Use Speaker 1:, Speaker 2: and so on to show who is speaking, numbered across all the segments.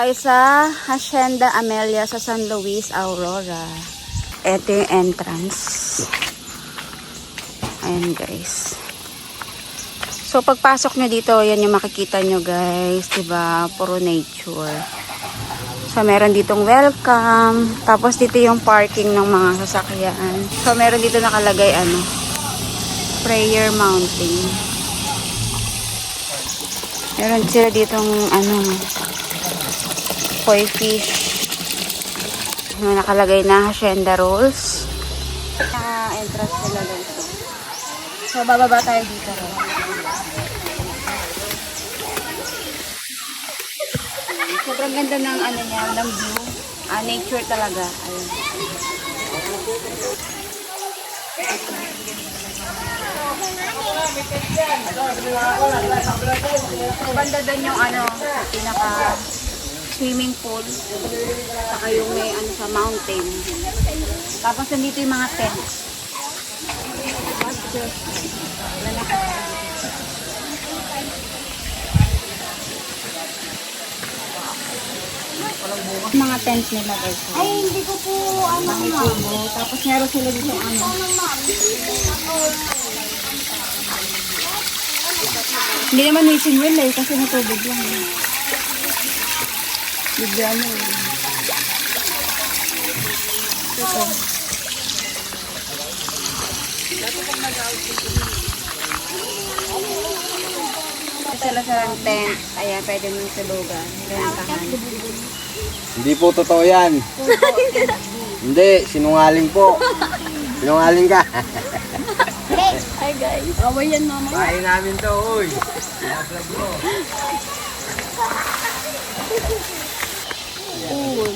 Speaker 1: tayo sa Hacienda Amelia sa San Luis, Aurora. Ito yung entrance. Ayan guys. So pagpasok nyo dito, yan yung makikita nyo guys. Diba? Puro nature. So meron ditong welcome. Tapos dito yung parking ng mga sasakyan. So meron dito nakalagay prayer mountain. Meron sila ditong koi fish. Yung nakalagay na Hacienda Rolls. Entrance nila guys. So bababa tayo dito. Sobrang ganda ng niya, ng view. Nature talaga. Ayun. So banda doon yung pinaka swimming pool. Saka yung may sa mountain. Tapos nandito yung mga tents. Mga tents nila guys.
Speaker 2: Ay, hindi ko po
Speaker 1: Tapos meron sila dito Hindi naman wishing well kasi natubig lang. Bigyan mo. Ito. Sila sa tent. Ayan, pwede mong tulugan. Gantahan.
Speaker 3: Hindi po totoo yan. Hindi, sinungaling po. Sinungaling ka.
Speaker 2: Hi guys.
Speaker 1: Away yan mama.
Speaker 3: Bahay namin to, uy. Pinaplug mo.
Speaker 1: Cool.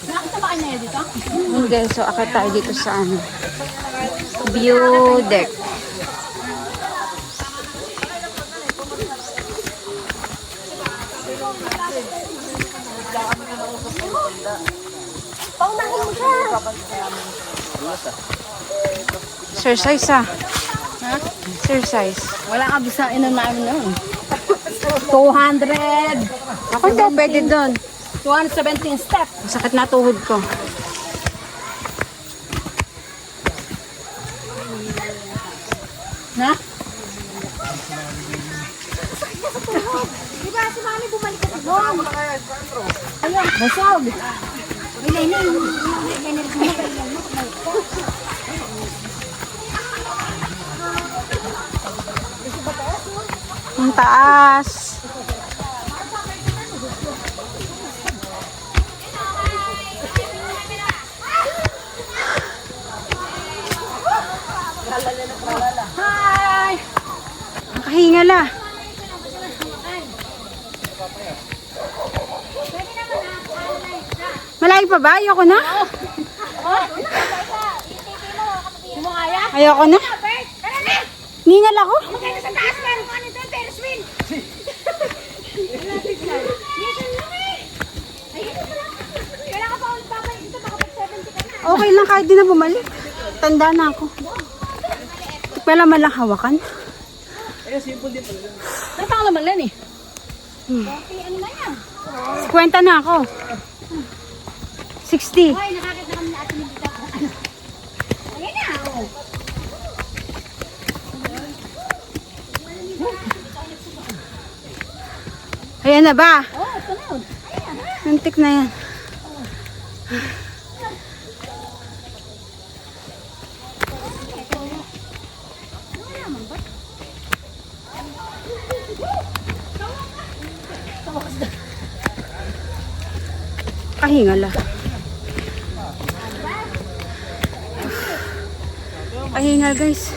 Speaker 2: Nakita ba kayo dito?
Speaker 1: Hindi, so akit tayo dito sa view deck.
Speaker 2: Paunahin mo siya.
Speaker 1: Exercise Ha? Exercise.
Speaker 2: Wala ka bisa namin noon. 200.
Speaker 1: Ako daw, pwede doon.
Speaker 2: 217 step.
Speaker 1: Masakit na tuhod ko.
Speaker 2: Na? Di ba si Mami bumalik ka doon? Ayun, basag.
Speaker 1: Ang taas.
Speaker 2: Hi!
Speaker 1: Nakahingal Malayo pa ba? Ayoko na.
Speaker 2: Hindi mo kaya?
Speaker 1: Ayoko na. Ningal ako.
Speaker 2: Maganda sa taas man. Ano ito? Ferris wheel. Kailangan pa ulit babalik dito. Baka pag 70 ka na.
Speaker 1: Okay lang kahit di na bumalik. Tanda na ako. Wala man lang hawakan.
Speaker 2: Natang naman lang eh.
Speaker 1: Ano na yan? 50 na ako. 60.
Speaker 2: Hoy, nakakita kami na atin dito. Ayan na.
Speaker 1: Ayan na ba?
Speaker 2: Oh, ito na yun.
Speaker 1: Antik na yan. Kahingal Kahingal guys.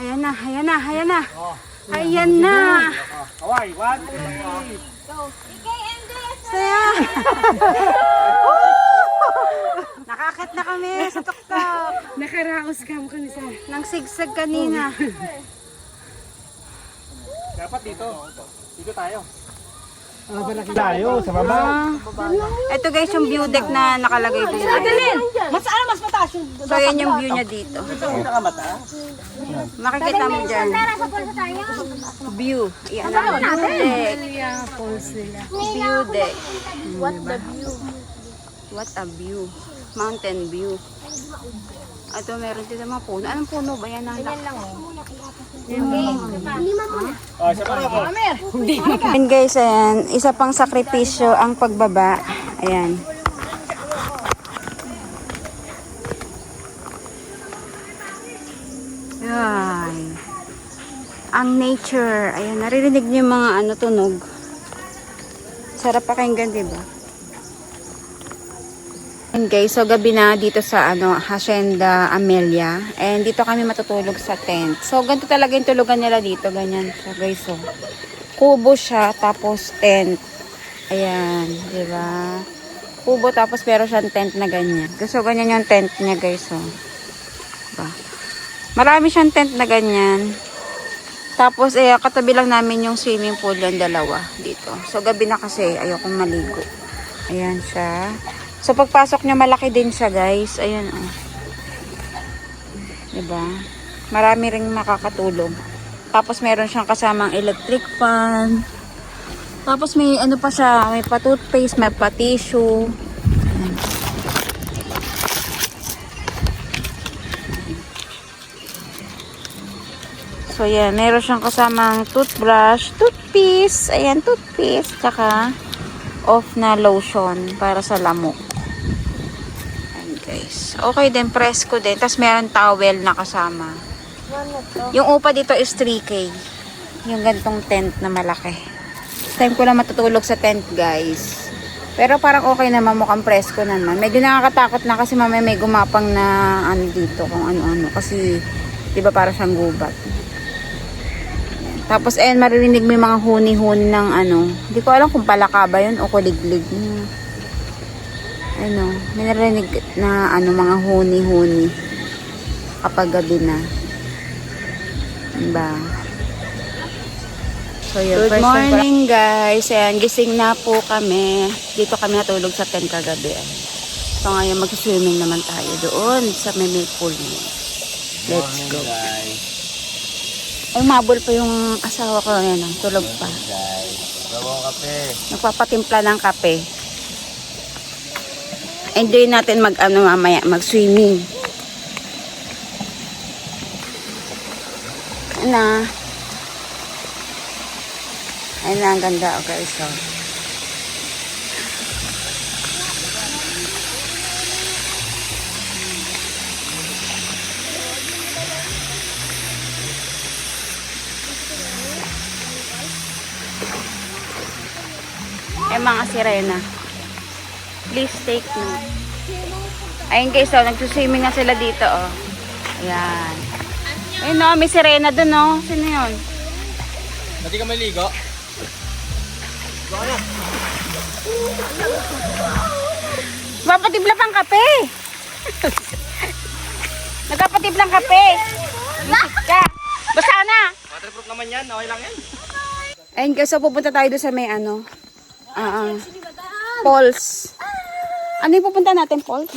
Speaker 1: Ayan na, ayan na, ayan na. Ayan na.
Speaker 3: Kaway, 1, 2, 3.
Speaker 1: Saya. Nakakit na kami sa tuktok.
Speaker 2: Nakaraos ka mo kami sa...
Speaker 1: Nang sigsag kanina.
Speaker 3: Dapat dito. Dito tayo.
Speaker 2: Tayo, sa baba.
Speaker 1: Ito guys yung view deck na nakalagay dito.
Speaker 2: Mas mataas yung...
Speaker 1: So yan yung view niya dito. Makikita mo dyan.
Speaker 2: Nasa pulsa tayo.
Speaker 1: View. Yan ang view deck. View deck.
Speaker 2: What the view?
Speaker 1: What a view. Mountain view. Ito meron dito mga puno. Anong puno ba yan?
Speaker 2: Yan lang Lima muna.
Speaker 1: And guys, ayan. Isa pang sakripisyo ang pagbaba. Ayan. Ay. Ang nature. Ayan. Naririnig niyo yung mga tunog. Sarap pakinggan, diba? And guys, so gabi na dito sa Hacienda Amelia. And dito kami matutulog sa tent. So ganito talaga yung tulugan nila dito. Ganyan siya guys. So, kubo siya, tapos tent. Ayan, di ba? Kubo, tapos meron siyang tent na ganyan. So ganyan yung tent niya guys. So, diba? Marami siyang tent na ganyan. Tapos, katabi lang namin yung swimming pool yung dalawa dito. So gabi na kasi, ayokong maligo. Ayan siya. So, pagpasok nyo, malaki din siya, guys. Ayan, oh. Diba? Marami ring makakatulog. Tapos, meron siyang kasamang electric fan. Tapos, may pa siya. May pa-toothpaste, may pa-tissue. Ayan. So, yan. Meron siyang kasamang toothbrush, toothpaste. Ayan, toothpaste. Tsaka, off na lotion para sa lamok. Guys. Okay din, presko din. Tapos meron towel na kasama. Yung upa dito is 3K. Yung gantong tent na malaki. Time ko lang matutulog sa tent, guys. Pero parang okay naman, mukhang presko naman. Medyo nakakatakot na kasi mamaya may gumapang na dito, kung ano-ano. Kasi, di ba para siyang gubat. Tapos, maririnig mo yung mga huni-huni ng Hindi ko alam kung palaka ba yun o kuliglig. May narinig na mga huni-huni kapag gabi na. Diba? So, yun. Good morning, guys. Ayan, gising na po kami. Dito kami natulog sa tent kagabi. So, ngayon mag-swimming naman tayo doon sa may pool. Let's go. Ay, mabol pa yung asawa ko. Ayan, tulog pa. Nagpapatimpla ng kape. Enjoy natin mamaya, mag-swimming. Ayun na, ang ganda, okay, so. Mga sirena. Please take note. Ayun guys, nagsuswimming na sila dito, oh. Ayan. Ayun, no, may sirena dun, no. Sino yun?
Speaker 3: Pati ka maligo?
Speaker 1: Nagpapatibla pang kape. Nagpapatiblang kape. Bisit ka. Basta na.
Speaker 3: Waterproof naman yan, okay lang yan.
Speaker 1: Ayun guys, so pupunta tayo doon sa may falls. Ano yung pupunta natin, falls?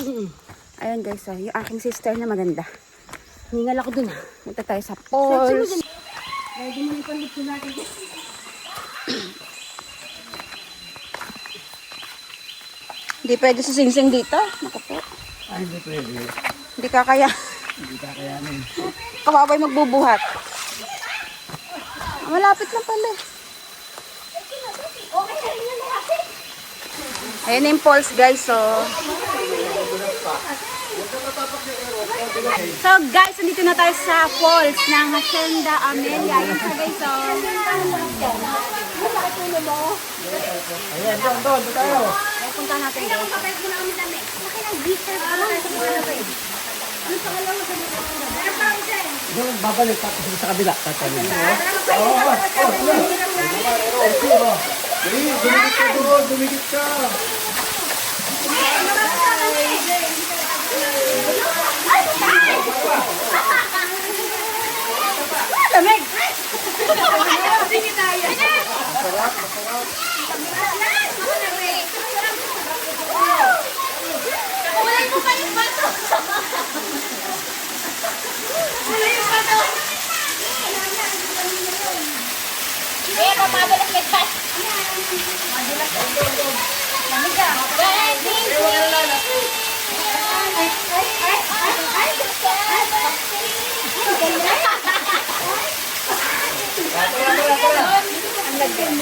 Speaker 1: Ayun guys, yung aking sister na maganda.
Speaker 2: Hingal ako dun.
Speaker 1: Punta tayo sa falls. Hindi pwede sa singsing dito. Nakapo.
Speaker 3: Ay, hindi pwede.
Speaker 1: Hindi kakaya.
Speaker 3: Hindi kakayanin.
Speaker 1: Kababay magbubuhat. Malapit lang pala. Ayan yung falls guys, so. So guys, nandito na tayo sa falls ng Hacienda Amelia. Ayan siya guys, so.
Speaker 3: Ayan, doon tayo.
Speaker 1: Ay, punta natin guys.
Speaker 3: Doon, babalik tapos sa kabila. Tatawin. Dumikit ka.
Speaker 2: Lamig! Kulay mo pa yung bato! Kulay yung bato! Eh, mamabalas ka dyan! Madulas ka dyan! Lamig ka! Guys,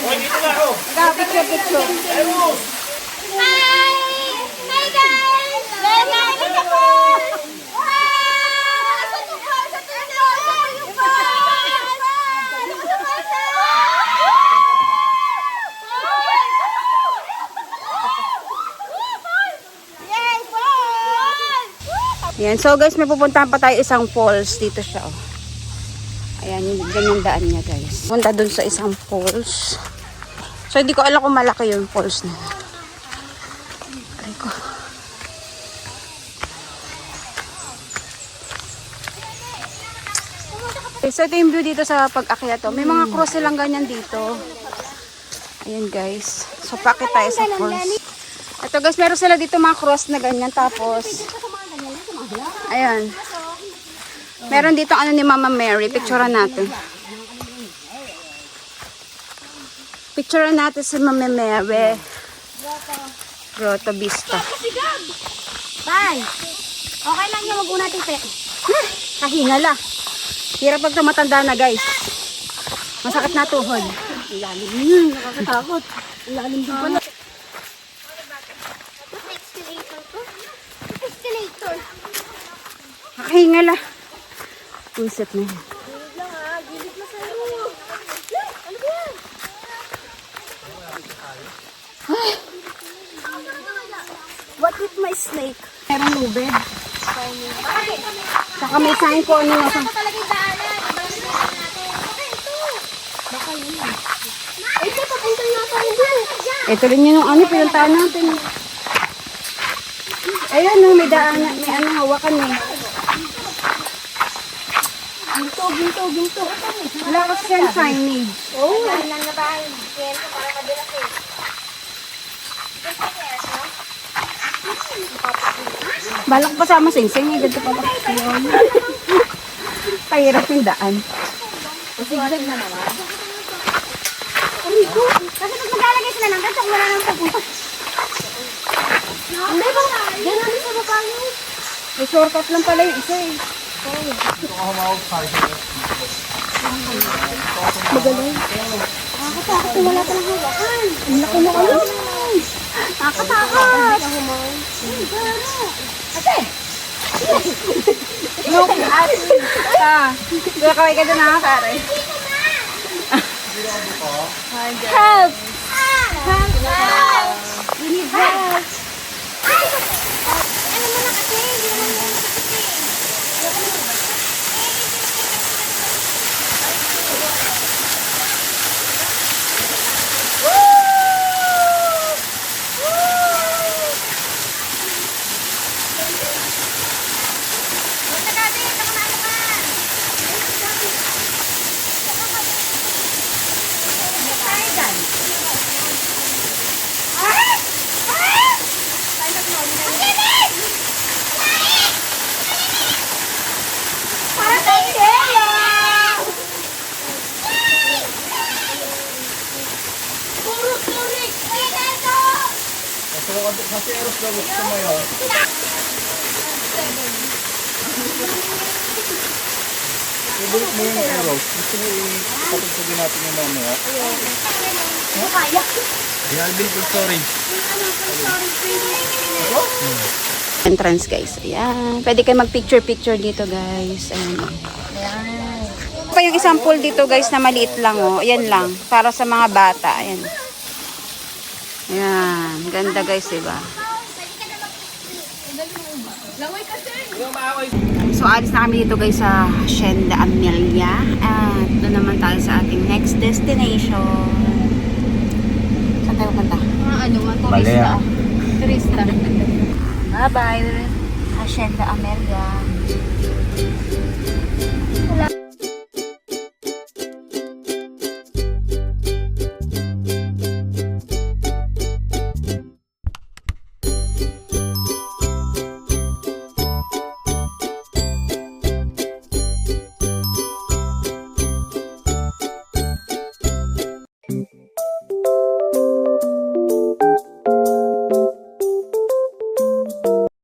Speaker 3: Hoy, dito na ako.
Speaker 1: Picture.
Speaker 2: Hi! Hi guys! Nagkakalit ako! Wow! Sa tukol! Sa tukol! Sa Yay! Falls!
Speaker 1: Ayan. So guys, may pupuntahan pa tayo isang falls. Dito siya, oh. Ayan, yung ganyan daan niya, guys. Punta dun sa isang falls. So, hindi ko alam kung malaki yung falls na. Aray ko. Okay, so, ito yung view dito sa pag-akyat to. May mga cross silang ganyan dito. Ayan, guys. So, pakit tayo sa falls. Ito, guys, meron sila dito mga cross na ganyan. Tapos, ayan. Meron dito ano ni Mama Mary. Picturean natin. Picturean natin si Mama Mary. Grotto Vista.
Speaker 2: Bye! Okay lang yung mag-una natin pek.
Speaker 1: Kahingala. Hirap pag tumatanda na, guys. Masakit na tuhod.
Speaker 2: Ilalim yun, nakakatakot. Ilalim din pala. Escalator ko? Escalator.
Speaker 1: Kahingala. Puset na yan.
Speaker 2: Gilid lang ha, gilid na sa'yo. Ano ba yan?
Speaker 1: What with my snake? Merong lubid. Saka may sign ko ano nasa.
Speaker 2: Ito talaga yung daanan. Baka ito. Ay, ito, papunta nga tayo dyan.
Speaker 1: Ito rin yun yung ano, pinuntahan natin. Ayan, no, may daanan, may ano, hawakan eh.
Speaker 2: Ginto.
Speaker 1: Wala kasi siyang signage.
Speaker 2: Oo. Dahil lang na bahay. Kaya ito parang madulas eh.
Speaker 1: Balak pa sama sing-sing, eh, ganito pala. Ayun. Pahirap yung daan.
Speaker 2: Zigzag na naman. Amigo, kasi pag maglalagay sila ng ganito, wala nang papunta. Hindi ba? Diyan namin sa baba yun.
Speaker 1: May shortcut lang pala yung isa eh.
Speaker 2: Magaling. Nakakatakot kung wala palang hawakan. Ang laki na kayo. Nakakatakot. Ate!
Speaker 1: Look at Kuya, kaway ka dyan ha, Kare.
Speaker 2: Help! Help! We need help! Ay! Ano mo na kasi? Hindi naman mo para tayo Leia! Puro turik! Dito!
Speaker 3: Kasi eros daw gusto mo yun. Ibalik mo yung eros. Gusto mo ipatugtugin natin yung mamaya.
Speaker 2: Ano kaya?
Speaker 3: The Alvin Full Story.
Speaker 1: Entrance, guys. Ayan. Pwede kayo mag-picture-picture dito, guys. Ayan. Pa yung isang pool dito, guys, na maliit lang, oh. Ayan lang. Para sa mga bata. Ayan. Ayan. Ganda, guys, diba? So, alis na kami dito guys sa Hacienda Amelia. At doon naman tayo sa ating next destination. Saan tayo punta?
Speaker 3: Balea.
Speaker 1: Turista. Bye-bye. Hacienda Amelia.